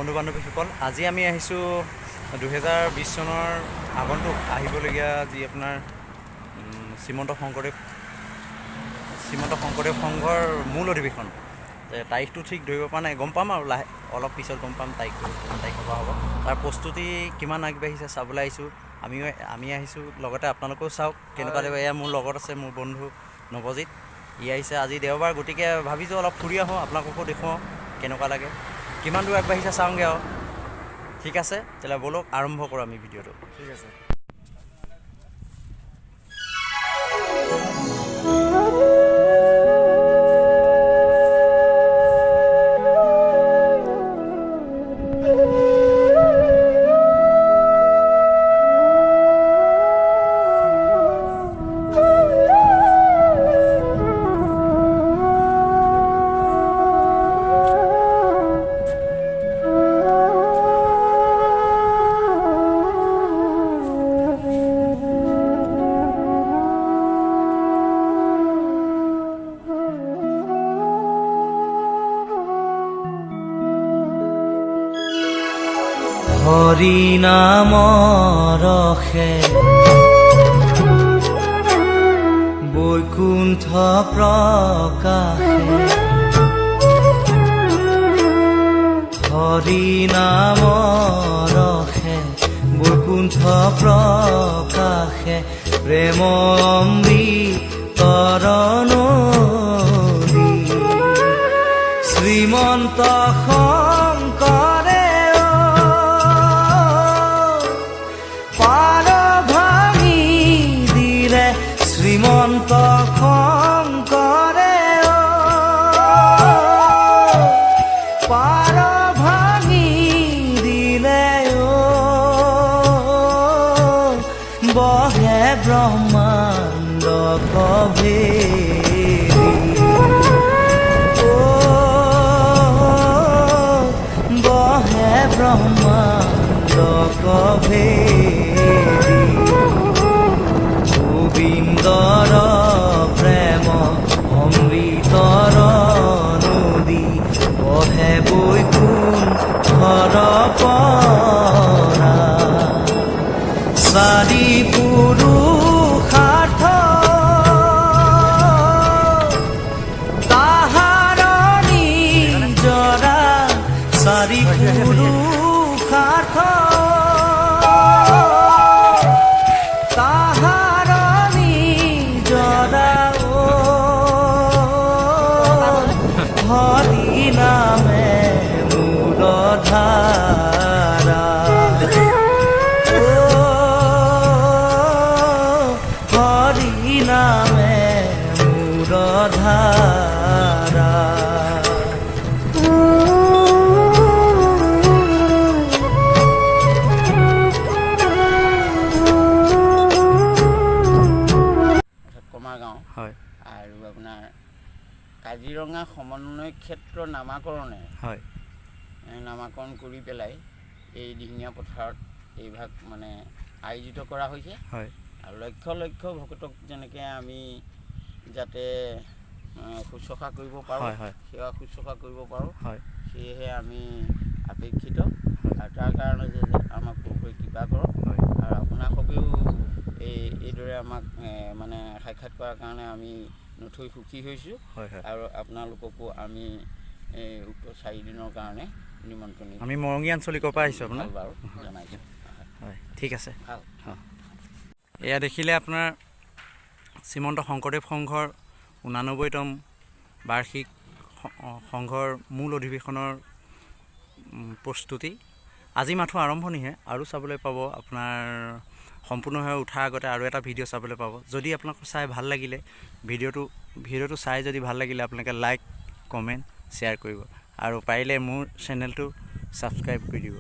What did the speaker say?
বন্ধু বান্ধৱীসকল, আজি আমি আহিছোঁ 2020 চনৰ আগন্তুক আহিবলগীয়া যি আপোনাৰ শ্ৰীমন্ত শংকৰদেৱ সংঘৰ মূল অধিৱেশন। তাৰিখটো ঠিক ধৰিব পৰা নাই, গম পাম আৰু অলপ পিছত গম পাম তাৰিখটো কোন তাৰিখৰ পৰা হ'ব। তাৰ প্ৰস্তুতি কিমান আগবাঢ়িছে চাবলৈ আহিছোঁ। আমি আহিছোঁ, লগতে আপোনালোকেও চাওক কেনেকুৱা লাগিব। এয়া মোৰ লগত আছে মোৰ বন্ধু নৱজিত, ই আহিছে আজি দেওবাৰ, গতিকে ভাবিছোঁ অলপ ফুৰি আহোঁ, আপোনালোককো দেখুৱাওঁ কেনেকুৱা লাগে, কিমান দূৰ আগবাঢ়িছে চাওঁগৈ আৰু। ঠিক আছে, তেতিয়াহ'লে ব'লক আৰম্ভ কৰোঁ আমি ভিডিঅ'টো। ঠিক আছে। হৰি নাম ৰসে বৈকুণ্ঠ প্ৰকাশে, হৰি নাম ৰসে বৈকুণ্ঠ প্ৰকাশে, প্ৰেম অমৃতৰ নদী শ্ৰীমন্ত শংকৰে শ্ৰীমন্ত শংকৰে পাৰ ভাঙি দিলে, বহে ব্ৰহ্মাণ্ড কভেৰি, বহে ব্ৰহ্মাণ্ড কভেৰি, গোবিন্দৰ প্ৰেম অমৃতৰ নদী বহে বৈকুণ্ঠৰ পৰা, চাৰি পুৰুষাৰ্থ তাহাৰ নিজৰা, চাৰি পুৰুষাৰ্থ তাহাৰ নিজৰা, হৰি নামে মূল ধাৰা, হৰি নামে মূল ধাৰা। হয়। আৰু আপোনাৰ কাজিৰঙা সমন্বয় ক্ষেত্ৰ নামাকৰণে নামাকৰণ কৰি পেলাই এই দিহিঙীয়া পথাৰত এইভাগ মানে আয়োজিত কৰা হৈছে। হয়। আৰু লক্ষ লক্ষ ভকতক যেনেকৈ আমি যাতে শুশ্ৰূষা কৰিব পাৰোঁ, সেৱা শুশ্ৰূষা কৰিব পাৰোঁ, সেয়েহে আমি অপেক্ষিত। আৰু তাৰ কাৰণে যে আমাক প্ৰভুৱে কৃপা কৰক। আৰু আপোনালোকেও এইদৰে আমাক মানে সাক্ষাৎ কৰাৰ কাৰণে আমি নথৈ সুখী হৈছোঁ। আৰু আপোনালোককো আমি উক্ত 4 দিনৰ কাৰণে নিমন্ত্ৰণ, আমি মৰঙী আঞ্চলিকৰ পৰা আহিছোঁ আপোনাৰ বাৰু জনাইছোঁ। হয়, ঠিক আছে। ভাল। এয়া দেখিলে আপোনাৰ শ্ৰীমন্ত শংকৰদেৱ সংঘৰ 89তম বাৰ্ষিক সংঘৰ মূল অধিৱেশনৰ প্ৰস্তুতি। আজি মাথো আৰম্ভণিহে, আৰু চাবলৈ পাব আপোনাৰ সম্পূৰ্ণভাৱে উঠাৰ আগতে আৰু এটা ভিডিঅ' চাবলৈ পাব। যদি আপোনালোকৰ চাই ভাল লাগিলে, ভিডিঅ'টো চাই যদি ভাল লাগিলে আপোনালোকে লাইক, কমেণ্ট, শ্বেয়াৰ কৰিব, আৰু পাৰিলে মোৰ চেনেলটো ছাবস্ক্ৰাইব কৰি দিব।